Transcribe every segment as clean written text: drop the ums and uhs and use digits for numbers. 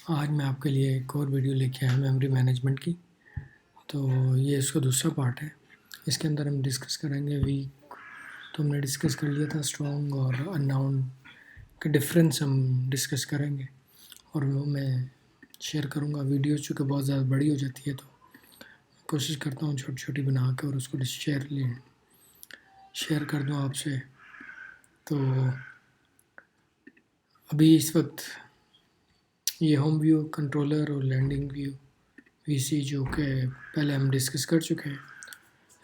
آج میں آپ کے لیے ایک اور ویڈیو لے کے آیا میموری مینجمنٹ کی. تو یہ اس کا دوسرا پارٹ ہے. اس کے اندر ہم ڈسکس کریں گے ویک. تو ہم نے ڈسکس کر لیا تھا اسٹرانگ اور ان ناؤن کے ڈفرینس ہم ڈسکس کریں گے، اور وہ میں شیئر کروں گا. ویڈیو چونکہ بہت زیادہ بڑی ہو جاتی ہے تو کوشش کرتا ہوں چھوٹی چھوٹی بنا کے اور اس کو شیئر کر دوں آپ سے. تو ابھی اس وقت یہ ہوم ویو کنٹرولر اور لینڈنگ ویو وی سی جو کہ پہلے ہم ڈسکس کر چکے ہیں.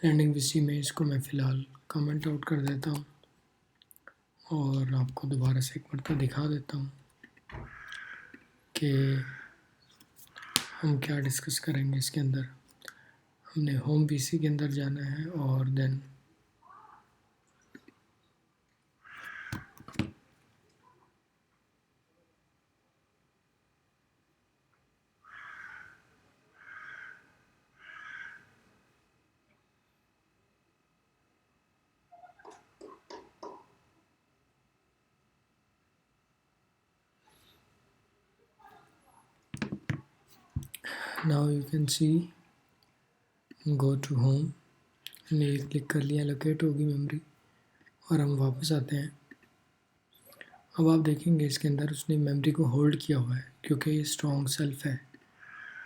لینڈنگ وی سی میں اس کو میں فی الحال کمنٹ آؤٹ کر دیتا ہوں اور آپ کو دوبارہ سے ایک مرتبہ دکھا دیتا ہوں کہ ہم کیا ڈسکس کریں گے. اس کے اندر ہم نے ہوم وی سی کے اندر جانا ہے اور then now you can see go to home. ہم نے کلک کر لیا، لوکیٹ ہوگی میموری اور ہم واپس آتے ہیں. اب آپ دیکھیں گے اس کے اندر اس نے میموری کو ہولڈ کیا ہوا ہے کیونکہ یہ اسٹرانگ سیلف ہے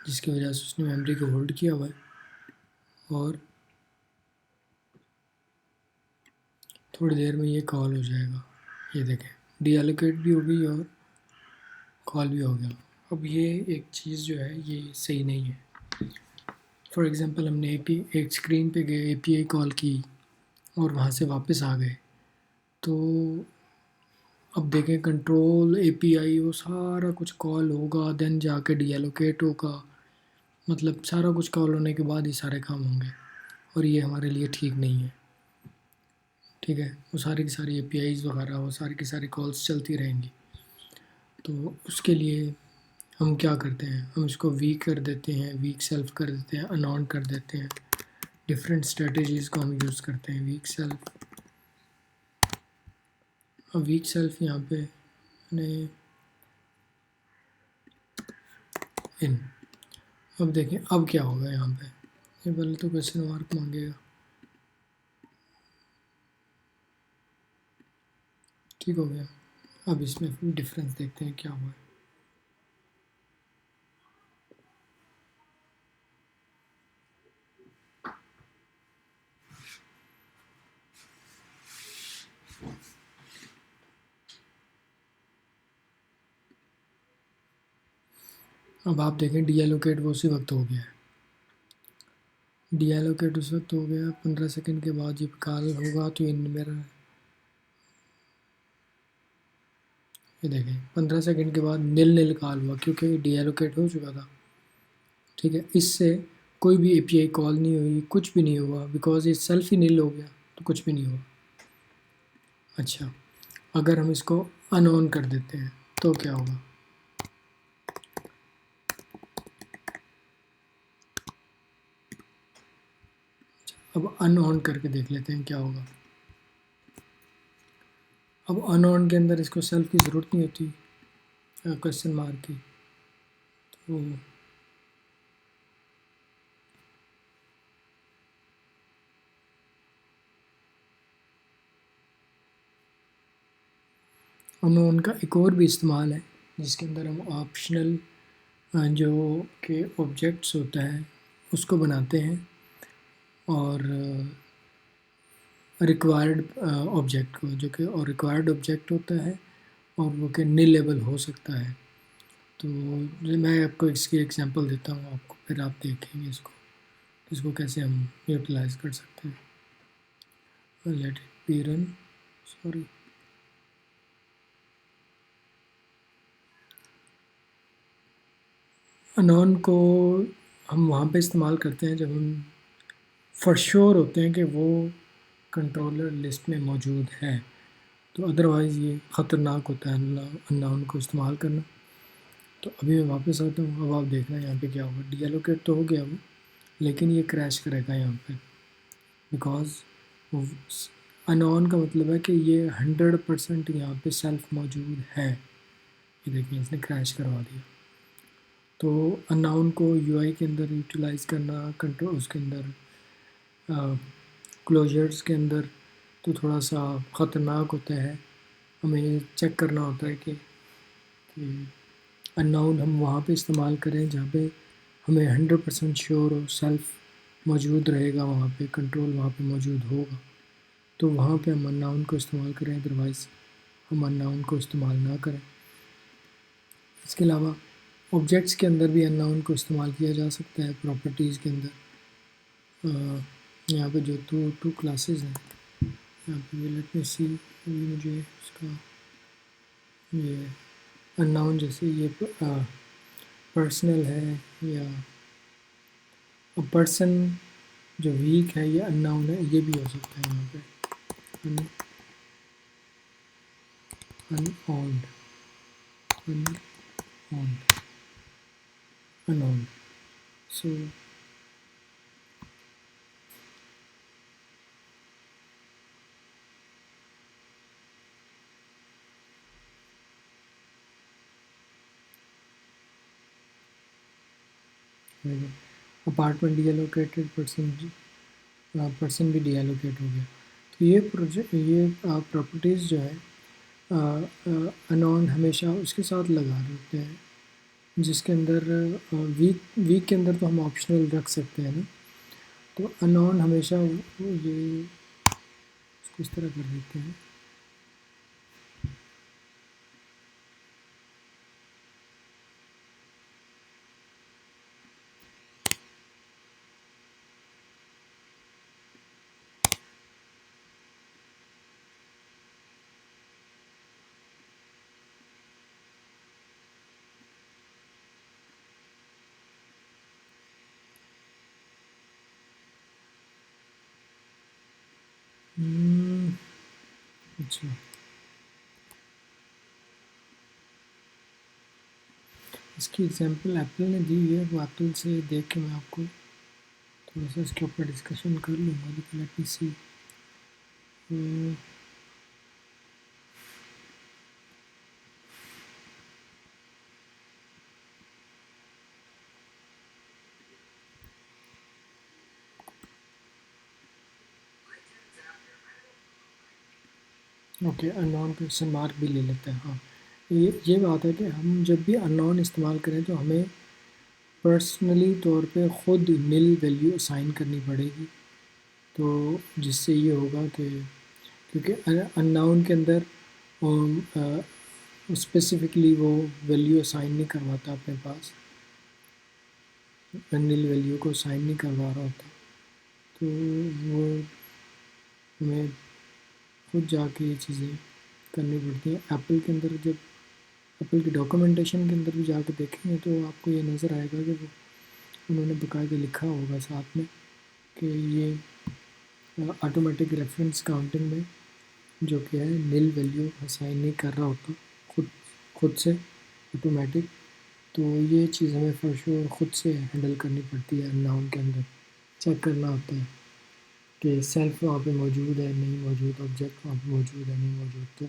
جس کی وجہ سے اس نے میموری کو ہولڈ کیا ہوا ہے. اور تھوڑی دیر میں یہ کال ہو جائے گا. یہ دیکھیں ڈی ایلوکیٹ بھی ہو گئی اور کال بھی ہو گیا. اب یہ ایک چیز جو ہے یہ صحیح نہیں ہے. فار ایگزامپل ہم نے ایک اسکرین پہ گئے، اے پی آئی کال کی اور وہاں سے واپس آ گئے. تو اب دیکھیں کنٹرول اے پی آئی وہ سارا کچھ کال ہوگا، دین جا کے ڈی ایلوکیٹ ہوگا. مطلب سارا کچھ کال ہونے کے بعد ہی سارے کام ہوں گے اور یہ ہمارے لیے ٹھیک نہیں ہے. ٹھیک ہے، وہ ساری کی ساری اے پی آئیز وغیرہ وہ ساری کی ساری کالس چلتی رہیں گی. تو اس کے لیے ہم کیا کرتے ہیں، ہم اس کو ویک کر دیتے ہیں، ویک سیلف کر دیتے ہیں، ان آن کر دیتے ہیں. ڈفرینٹ اسٹریٹجیز کو ہم یوز کرتے ہیں. ویک سیلف، اب ویک سیلف یہاں پہ ان. اب دیکھیں اب کیا ہوگا یہاں پہ. یہ پہلے تو کویسچن مارک مانگے گا. ٹھیک ہو گیا. اب اس میں ڈفرینس دیکھتے ہیں کیا ہوا ہے. اب آپ دیکھیں ڈی ایلوکیٹ وہ اسی وقت ہو گیا ہے. ڈی ایلوکیٹ اس وقت ہو گیا 15 سیکنڈ کے بعد جب کال ہوگا تو ان میرا یہ دیکھیں 15 سیکنڈ کے بعد نیل کال ہوا کیونکہ ڈی ایلوکیٹ ہو چکا تھا. ٹھیک ہے، اس سے کوئی بھی اے پی آئی کال نہیں ہوئی، کچھ بھی نہیں ہوا بیکاز یہ سیلف ہی نیل ہو گیا تو کچھ بھی نہیں ہوا. اچھا، اگر ہم اس کو ان آن کر دیتے ہیں تو کیا ہوگا. اب ان آن کر کے دیکھ لیتے ہیں کیا ہوگا. اب ان آن کے اندر اس کو سیلف کی ضرورت نہیں ہوتی کویسچن مارک کی. تو ان آن کا ایک اور بھی استعمال ہے جس کے اندر ہم آپشنل جو کہ آبجیکٹس ہوتا ہے اس کو بناتے ہیں اور ریکوائرڈ آبجیکٹ کو جو کہ اور ریکوائرڈ آبجیکٹ ہوتا ہے اور وہ کہ نیلیبل ہو سکتا ہے. تو میں آپ کو اس کی ایگزامپل دیتا ہوں آپ کو، پھر آپ دیکھیں گے اس کو کیسے ہم یوٹیلائز کر سکتے ہیں. Let it be run. Sorry, انون کو ہم وہاں پہ استعمال کرتے ہیں جب ہم فار شور ہوتے ہیں کہ وہ کنٹرولر لسٹ میں موجود ہے. تو ادروائز یہ خطرناک ہوتا ہے انون کو استعمال کرنا. تو ابھی میں واپس آتا ہوں. اب آپ دیکھنا یہاں پہ کیا ہوگا. ڈی ایلوکیٹ تو ہو گیا وہ، لیکن یہ کریش کرے گا یہاں پہ بیکاز انون کا مطلب ہے کہ یہ 100% یہاں پہ سیلف موجود ہے. یہ دیکھیں اس نے کریش کروا دیا. تو ان ناؤن کو یو آئی کے اندر یوٹیلائز کرنا کنٹرول اس کے اندر کلوجرز کے اندر تو تھوڑا سا خطرناک ہوتا ہے. ہمیں چیک کرنا ہوتا ہے کہ ان ناؤن ہم وہاں پہ استعمال کریں جہاں پہ ہمیں 100% شیور ہو، سیلف موجود رہے گا وہاں پہ، کنٹرول وہاں پہ موجود ہوگا، تو وہاں پہ ہم ان ناؤن کو استعمال کریں، ادروائز ہم ان ناؤن کو استعمال نہ کریں. اس کے علاوہ آبجیکٹس کے اندر بھی ان ناؤن کو استعمال کیا جا سکتا ہے. پراپرٹیز کے اندر یہاں پہ جو ٹو کلاسز ہیں یہاں پہ یہ لیٹ می سی، ابھی مجھے اس کا یہ ان ناؤن جیسے یہ پرسنل ہے یا پرسن جو ویک ہے یہ ان ناؤن ہے، یہ بھی ہو سکتا ہے یہاں پہ ان اونڈ سو اپارٹمنٹ ڈی ایلوکیٹڈ پرسن بھی ڈی ایلوکیٹ ہو گیا. تو یہ پراپرٹیز جو ہے انون ہمیشہ اس کے ساتھ لگا رہتے ہیں، جس کے اندر ویک کے اندر تو ہم آپشنل رکھ سکتے ہیں نا، تو انون ہمیشہ یہ اس کو اس طرح کر دیتے ہیں. اچھا اس کی ایگزامپل ایپل نے دی ہے، وہ ایپل سے دیکھ کے میں آپ کو تھوڑا سا اس کے اوپر ڈسکشن کر لوں گا. لیکن لیٹ می سی، اوکے ان نون کوشچن مارک بھی لے لیتے ہیں. ہاں یہ بات ہے کہ ہم جب بھی ان نون استعمال کریں تو ہمیں پرسنلی طور پہ خود نل ویلیو اسائن کرنی پڑے گی، تو جس سے یہ ہوگا کہ کیونکہ ان ناؤن کے اندر اسپیسیفکلی وہ ویلیو اسائن نہیں کرواتا اپنے پاس، نل ویلیو کو اسائن نہیں کروا رہا ہوتا، تو وہ ہمیں خود جا کے یہ چیزیں کرنی پڑتی ہیں. ایپل کے اندر جب ایپل کی ڈاکومنٹیشن کے اندر بھی جا کے دیکھیں گے تو آپ کو یہ نظر آئے گا کہ وہ انہوں نے باقاعدہ لکھا ہوگا ساتھ میں کہ یہ آٹومیٹک ریفرنس کاؤنٹنگ میں جو کہ ہے نل ویلیو اسائن نہیں کر رہا ہوتا خود سے آٹومیٹک، تو یہ چیز ہمیں فور خود سے ہینڈل کرنی پڑتی ہے. ان ناؤن کے اندر چیک کرنا ہوتا ہے کہ سیلف وہاں پہ موجود ہے نہیں موجود، آبجیکٹ وہاں پہ موجود ہے نہیں موجود، تو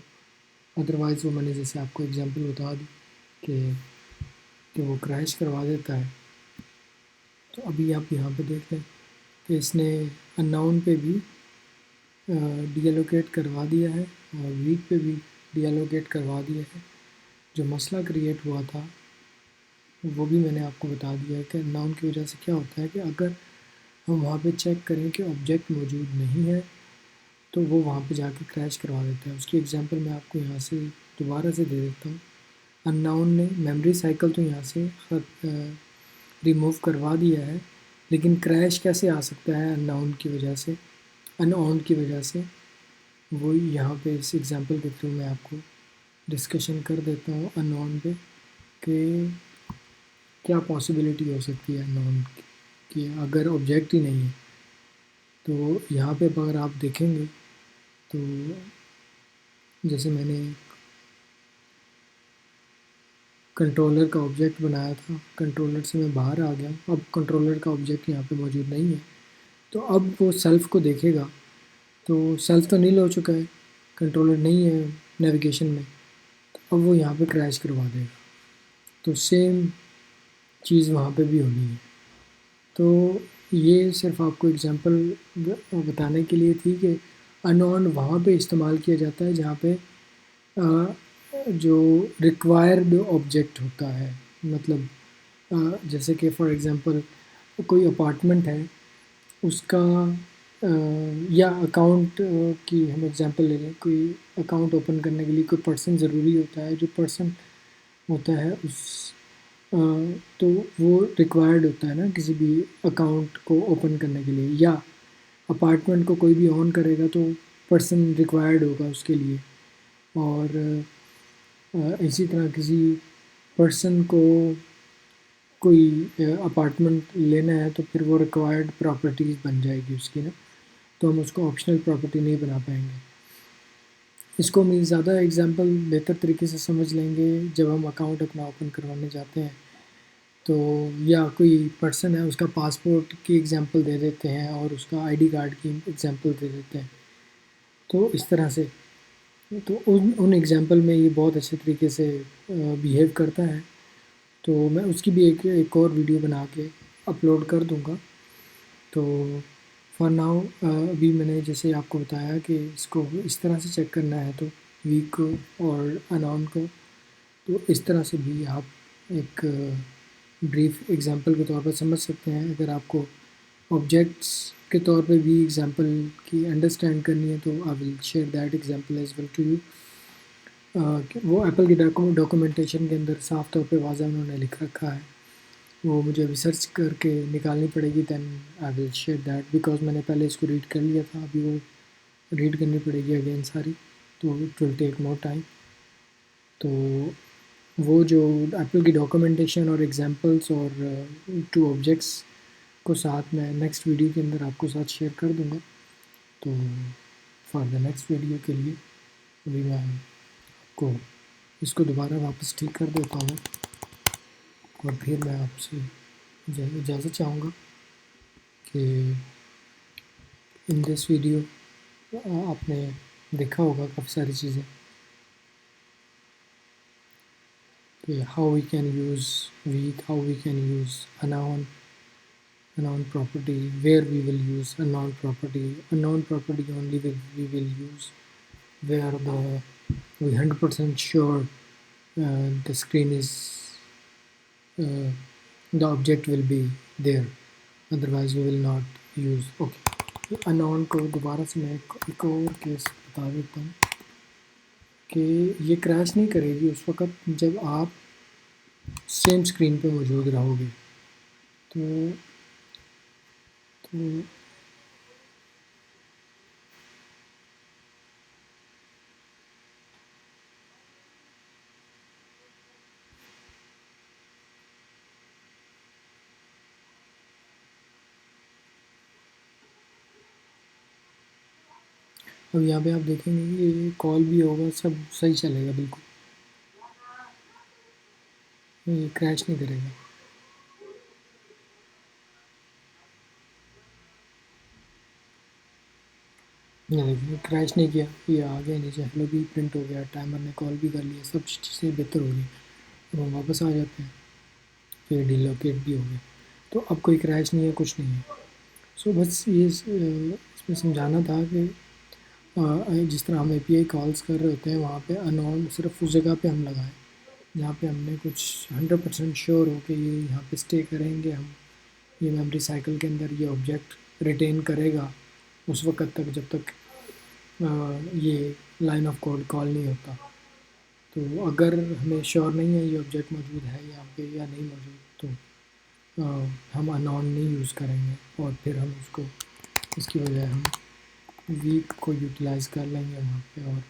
ادروائز وہ میں نے جیسے آپ کو ایگزامپل بتا دی کہ وہ کریش کروا دیتا ہے. تو ابھی آپ یہاں پہ دیکھ لیں کہ اس نے ان ناؤن پہ بھی ڈی ایلوکیٹ کروا دیا ہے اور ویک پہ بھی ڈی ایلوکیٹ کروا دیا ہے. جو مسئلہ کریٹ ہوا تھا وہ بھی میں نے آپ کو بتا دیا ہے کہ ان ناؤن کی وجہ سے کیا ہوتا ہے کہ اگر ہم وہاں پہ چیک کریں کہ آبجیکٹ موجود نہیں ہے تو وہ وہاں پہ جا کے کریش کروا دیتا ہے. اس کی ایگزامپل میں آپ کو یہاں سے دوبارہ سے دے دیتا ہوں. ان ناؤن نے میموری سائیکل تو یہاں سے ریموو کروا دیا ہے، لیکن کریش کیسے آ سکتا ہے ان ناؤن کی وجہ سے، ان اون کی وجہ سے، وہ یہاں پہ اس ایگزامپل کے تھرو میں آپ کو ڈسکشن کر دیتا ہوں ان نون پہ کہ کیا پاسبلٹی ہو سکتی ہے ان نون کی کہ اگر آبجیکٹ ہی نہیں ہے. تو یہاں پہ اگر آپ دیکھیں گے تو جیسے میں نے کنٹرولر کا آبجیکٹ بنایا تھا، کنٹرولر سے میں باہر آ گیا، اب کنٹرولر کا آبجیکٹ یہاں پہ موجود نہیں ہے، تو اب وہ سیلف کو دیکھے گا تو سیلف تو نیل ہو چکا ہے، کنٹرولر نہیں ہے نیویگیشن میں، تو اب وہ یہاں پہ کریش کروا دے گا. تو سیم چیز وہاں پہ بھی ہونی ہے. تو یہ صرف آپ کو اگزامپل بتانے کے لیے تھی کہ انون وہاں پہ استعمال کیا جاتا ہے جہاں پہ جو ریکوائرڈ آبجیکٹ ہوتا ہے. مطلب جیسے کہ فار ایگزامپل کوئی اپارٹمنٹ ہے اس کا یا اکاؤنٹ کی ہم ایگزامپل لے لیں. کوئی اکاؤنٹ اوپن کرنے کے لیے کوئی پرسن ضروری ہوتا ہے. جو پرسن ہوتا ہے اس تو وہ ریکوائرڈ ہوتا ہے نا کسی بھی اکاؤنٹ کو اوپن کرنے کے لیے. یا اپارٹمنٹ کو کوئی بھی آن کرے گا تو پرسن ریکوائرڈ ہوگا اس کے لیے. اور اسی طرح کسی پرسن کو کوئی اپارٹمنٹ لینا ہے تو پھر وہ ریکوائرڈ پراپرٹیز بن جائے گی اس کی نا. تو ہم اس کو آپشنل پراپرٹی نہیں بنا پائیں گے. اس کو ہم زیادہ ایگزامپل بہتر طریقے سے سمجھ لیں گے جب ہم اکاؤنٹ اپنا اوپن کروانے جاتے ہیں. تو یا کوئی پرسن ہے اس کا پاسپورٹ کی ایگزامپل دے دیتے ہیں اور اس کا آئی ڈی کارڈ کی ایگزامپل دے دیتے ہیں. تو اس طرح سے تو ان ایگزامپل میں یہ بہت اچھے طریقے سے بیہیو کرتا ہے. تو میں اس کی بھی ایک اور ویڈیو بنا کے اپلوڈ کر دوں گا. تو فار ناؤ ابھی میں نے جیسے آپ کو بتایا کہ اس کو اس طرح سے چیک کرنا ہے تو ویک کو اور انون کو تو اس طرح سے بھی آپ ایک بریف ایگزامپل کے طور پر سمجھ سکتے ہیں. اگر آپ کو آبجیکٹس کے طور پہ بھی ایگزامپل کی انڈرسٹینڈ کرنی ہے تو I will share that example as well to you. وہ ایپل کی ڈاکومنٹیشن کے اندر صاف طور پہ واضح انہوں نے لکھ رکھا ہے. وہ مجھے ریسرچ کر کے نکالنی پڑے گی. دین I will share that because میں نے پہلے اس کو ریڈ کر لیا تھا. ابھی وہ ریڈ کرنی پڑے گی اگین ساری. تو it will take more time. تو وہ جو ایپل کی ڈاکومنٹیشن اور ایگزامپلس اور ٹو آبجیکٹس کو ساتھ میں نیکسٹ ویڈیو کے اندر آپ کو ساتھ شیئر کر دوں گا. تو فار دا نیکسٹ ویڈیو کے لیے ابھی میں آپ کو اس کو دوبارہ واپس ٹھیک کر دیتا ہوں اور پھر میں آپ سے اجازت چاہوں گا کہ ان دس ویڈیو آپ نے دیکھا ہوگا کافی ساری چیزیں کہ how we can use weak, how we can use unknown property, where we will use unknown property only we will use where we 100% sure the screen is the object will be there, otherwise we will not use. Okay, unknown کو دوبارہ سے میں ایک اور case بتا دیتا ہوں کہ یہ کریش نہیں کرے گی اس وقت جب آپ سیم اسکرین پہ موجود رہو گے. تو اب یہاں پہ آپ دیکھیں گے یہ کال بھی ہوگا, سب صحیح چلے گا, بالکل یہ کریش نہیں کرے گا. یہ دیکھیے کریش نہیں کیا, یہ آ گیا نیچے, ہیلو بھی پرنٹ ہو گیا, ٹائمر نے کال بھی کر لیا, سب چیزیں بہتر ہو گئی. اب ہم واپس آ جاتے ہیں, پھر ڈیلوکیٹ بھی ہو گیا. تو اب کوئی کریش نہیں ہے, کچھ نہیں ہے. سو بس یہ اس میں سمجھانا تھا کہ جس طرح ہم اے پی آئی کالز کر رہے ہوتے ہیں وہاں پہ انون صرف اس جگہ پہ ہم لگائیں جہاں پہ ہم نے کچھ 100% شیور ہو کہ یہ یہاں پہ اسٹے کریں گے. ہم یہ میموری سائیکل کے اندر یہ آبجیکٹ ریٹین کرے گا اس وقت تک جب تک یہ لائن آف کوڈ کال نہیں ہوتا. تو اگر ہمیں شیور نہیں ہے یہ آبجیکٹ موجود ہے یہاں پہ یا نہیں موجود تو ہم انون نہیں یوز کریں گے, اور پھر ہم اس کی بجائے ہم ویک کو یوٹیلائز کر لیں گے وہاں پہ, اور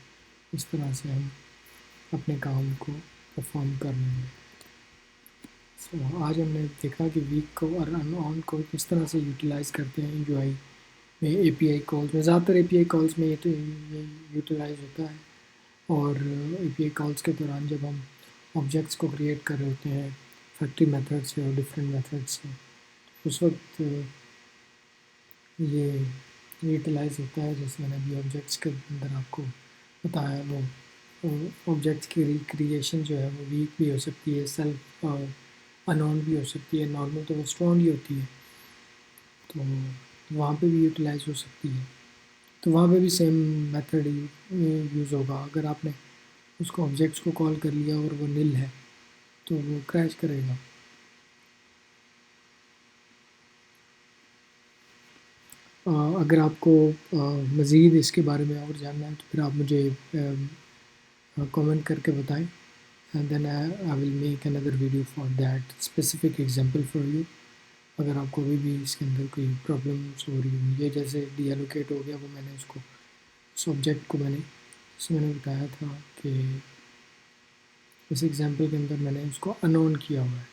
اس طرح سے ہم اپنے کام کو پرفارم کر لیں گے. سو آج ہم نے دیکھا کہ ویک کو اور انون کو کس طرح سے یوٹیلائز کرتے ہیں یو آئی میں, اے پی آئی کالز میں. زیادہ تر اے پی آئی کالز میں یہ یوٹیلائز ہوتا ہے. اور اے پی آئی کالز کے دوران جب ہم آبجیکٹس کو کریٹ کر رہے ہوتے ہیں فیکٹری میتھڈ سے اور ڈفرینٹ میتھڈ سے, اس وقت یہ یوٹیلائز ہوتا ہے. جیسے میں نے ابھی آبجیکٹس کے اندر آپ کو بتایا, وہ آبجیکٹس کی ریکریشن جو ہے وہ ویک بھی ہو سکتی ہے, سیلف انون بھی ہو سکتی ہے، نارمل تو وہ اسٹرانگ ہی ہوتی ہے، تو وہاں پہ بھی یوٹیلائز ہو سکتی ہے. تو وہاں پہ بھی سیم میتھڈ یوز ہوگا. اگر آپ نے اس کو آبجیکٹس کو کال کر لیا اور وہ نل ہے تو وہ کریش کرے گا. اگر آپ کو مزید اس کے بارے میں اور جاننا ہے تو پھر آپ مجھے کامنٹ کر کے بتائیں، and then I will make another video for that specific example for you. اگر آپ کو بھی اس کے اندر کوئی پرابلمس ہو رہی ہوں، یہ جیسے ڈی ایلوکیٹ ہو گیا، وہ میں نے اس کو سبجیکٹ کو میں نے بتایا تھا کہ اس ایگزامپل کے اندر میں نے اس کو انون کیا ہوا ہے.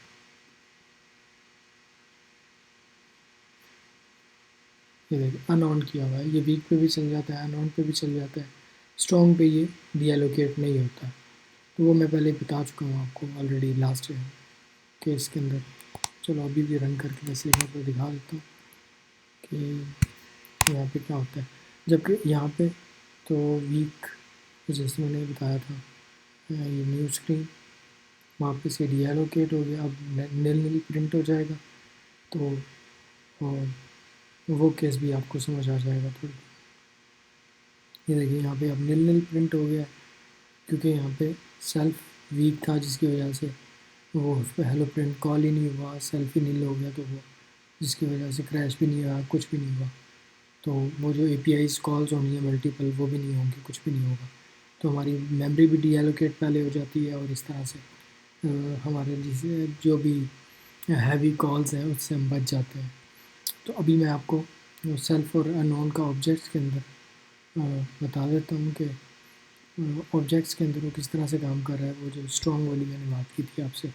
یہ دیکھیں انون کیا ہوا ہے، یہ ویک پہ بھی چل جاتا ہے، انون پہ بھی چل جاتا ہے، اسٹرانگ پہ یہ ڈی ایلوکیٹ نہیں ہوتا. تو وہ میں پہلے بتا چکا ہوں آپ کو آلریڈی لاسٹ کہ اس کے اندر. چلو ابھی بھی رن کر کے ویسے ایک بار دکھا دیتا ہوں کہ یہاں پہ کیا ہوتا ہے. جبکہ یہاں پہ تو ویک جیسے میں نے بتایا تھا، یہ نیو اسکرین وہاں پہ سے ڈی ایلوکیٹ ہو گیا، اب نل نل پرنٹ ہو جائے گا. تو وہ کیس بھی آپ کو سمجھ آ جائے گا تھوڑی. یہ دیکھیے یہاں پہ اب نل نل پرنٹ ہو گیا کیونکہ یہاں پہ سیلف ویک تھا، جس کی وجہ سے وہ اس پہ ہیلو پرنٹ کال ہی نہیں ہوا، سیلف ہی نل ہو گیا، تو وہ جس کی وجہ سے کریش بھی نہیں ہوا، کچھ بھی نہیں ہوا. تو وہ جو اے پی آئیز کالز ہونی ہیں ملٹیپل، وہ بھی نہیں ہوں گی، کچھ بھی نہیں ہوگا. تو ہماری میموری بھی ڈی ایلوکیٹ پہلے ہو جاتی ہے، اور اس طرح سے ہمارے جسے جو بھی ہیوی کالز ہیں اس سے ہم بچ جاتے ہیں. تو ابھی میں آپ کو سیلف اور انون کا آبجیکٹس کے اندر بتا دیتا ہوں کہ آبجیکٹس کے اندر وہ کس طرح سے کام کر رہا ہے. وہ جو اسٹرانگ والی میں نے بات کی تھی آپ سے،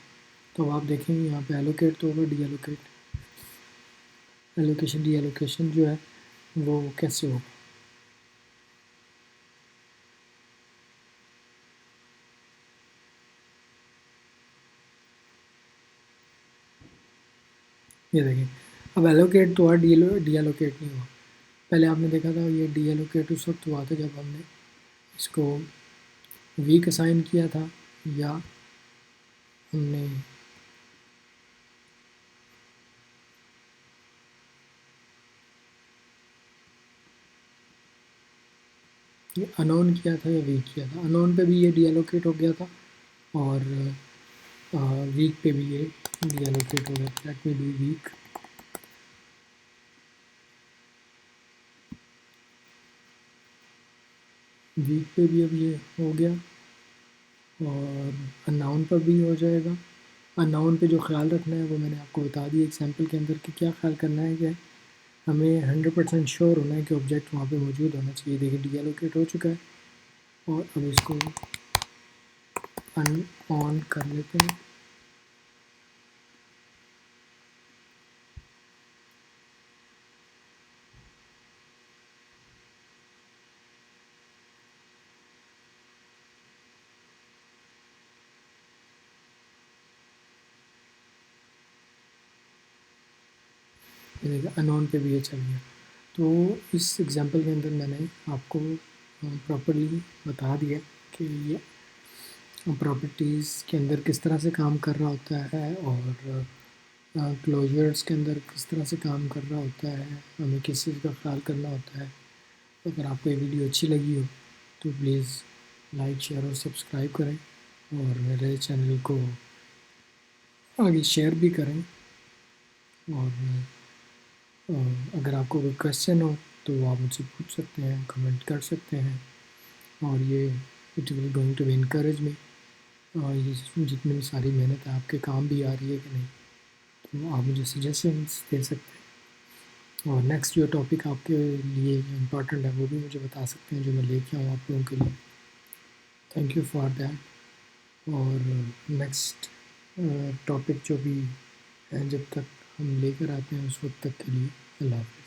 تو آپ دیکھیں گے یہاں پہ ایلوکیٹ تو ہوگا، D allocate allocation D allocation جو ہے وہ کیسے ہوگا. یہ دیکھیں اب ایلوکیٹ تو ہوا، ڈی ایلوکیٹ نہیں ہوا. پہلے آپ نے دیکھا تھا یہ ڈی ایلوکیٹ اس وقت ہوا تھا جب ہم نے اس کو ویک اسائن کیا تھا، یا ہم نے یہ انون کیا تھا یا ویک کیا تھا. انون پہ بھی یہ ڈی ایلوکیٹ ہو گیا تھا، اور ویک پہ بھی یہ ڈی ایلوکیٹ ہو گیا تھا. Let me do weak. Weak پہ بھی اب یہ ہو گیا، اور اناؤن پر بھی ہو جائے گا. اناؤن پہ جو خیال رکھنا ہے وہ میں نے آپ کو بتا دیا ایگزامپل کے اندر کہ کیا خیال کرنا ہے. کہ ہمیں 100% شیور ہونا ہے کہ آبجیکٹ وہاں پہ موجود ہونا چاہیے. دیکھیے ڈی ایلوکیٹ ہو چکا ہے، اور اب اس کو ان آن کر لیتے ہیں. انون پہ بھی یہ چل گیا. تو اس ایگزامپل کے اندر میں نے آپ کو پراپرلی بتا دیا کہ یہ پراپرٹیز کے اندر کس طرح سے کام کر رہا ہوتا ہے، اور کلوجرز کے اندر کس طرح سے کام کر رہا ہوتا ہے، ہمیں کس چیز کا خیال کرنا ہوتا ہے. اگر آپ کو یہ ویڈیو اچھی لگی ہو تو پلیز لائک، شیئر اور سبسکرائب کریں، اور میرے چینل کو آگے شیئر بھی کریں. اور اگر آپ کو کوئی کویشچن ہو تو آپ مجھ سے پوچھ سکتے ہیں، کمنٹ کر سکتے ہیں. اور یہ it will going to encourage me. اور یہ جتنی بھی ساری محنت ہے آپ کے کام بھی آ رہی ہے کہ نہیں، تو آپ مجھے سجیشنس دے سکتے ہیں. اور نیکسٹ جو ٹاپک آپ کے لیے امپورٹنٹ ہے وہ بھی مجھے بتا سکتے ہیں، جو میں لے کے آؤں آپ لوگوں کے لیے. Thank you for that. اور نیکسٹ ٹاپک جو بھی ہے جب تک ہم لے کر آتے ہیں اس وقت تک کے لیے اللہ حافظ.